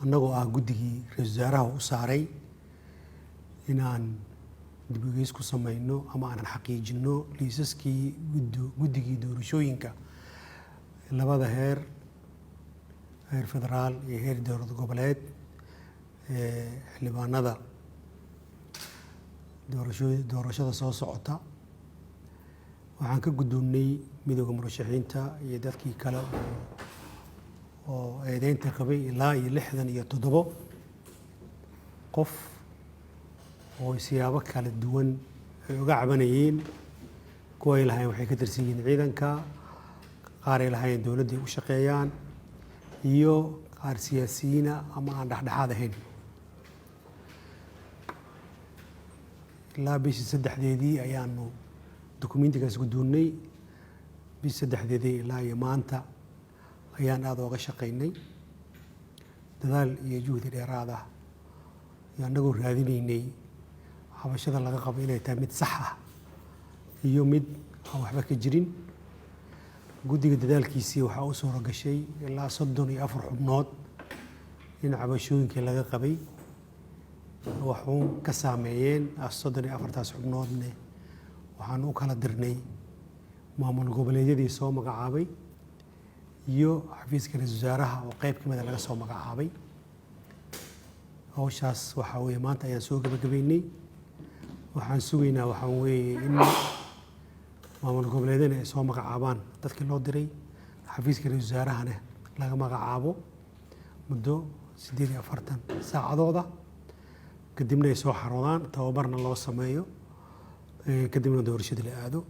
annagoo ah guddigii ra'iisul wasaaraha u saaray inaan dib u eegis ku samayno ama aan xaqiijino liisaskii guddigii doorashooyinka labada heer federaal iyo heer dowlad goboleed xildhibaanada doorashada soo socota. waxaan ka guddoonnay midowda murashaxiinta iyo dadkii kale oo eedeynta qabay ilaa iyo 67 qof oo siyaabo kala duwan ay uga cabanayeen. kuwa ay lahayn waxay ka tirsan yihiin ciidanka, qaar ay lahayn dowladda u shaqeeyaan, iyo qaar siyaasiyiina ama aan dhexdhexaad ahayn. ilaa bishii 3deedii ayaanu dukumiintigaas guddoonnay. bishii 3deedii ilaa iyo maanta ayaan aad uga shaqaynay dadaal iyo juhdi dheeraad ah iyo annagoo raadinaynay xabashada laga qabo inay tahay mid sax ah iyo mid aan waxba ka jirin. guddiga dadaalkiisii waxaa u suura gashay ilaa 34 xubnood in cabashooyinkii laga qabay waxuun ka saameeyeen. 34taas xubnoodne waxaan u kala dirnay maamul goboleedyadii soo magacaabay iyo xafiiska ra'iisul wasaaraha oo qayb ka mid ah laga soo magacaabay. hawshaas waxaa weeye maanta ayaan soo gabagabaynay. waxaan sugaynaa waxaa weeye in maamul goboleedyadana ay soo magacaabaan dadkii loo diray, xafiiska ra'iisul wasaarahana laga magacaabo muddo 48 saacadooda, kadibna ay soo xaroodaan, tababarna loo sameeyo, kadibna doorashada la aado.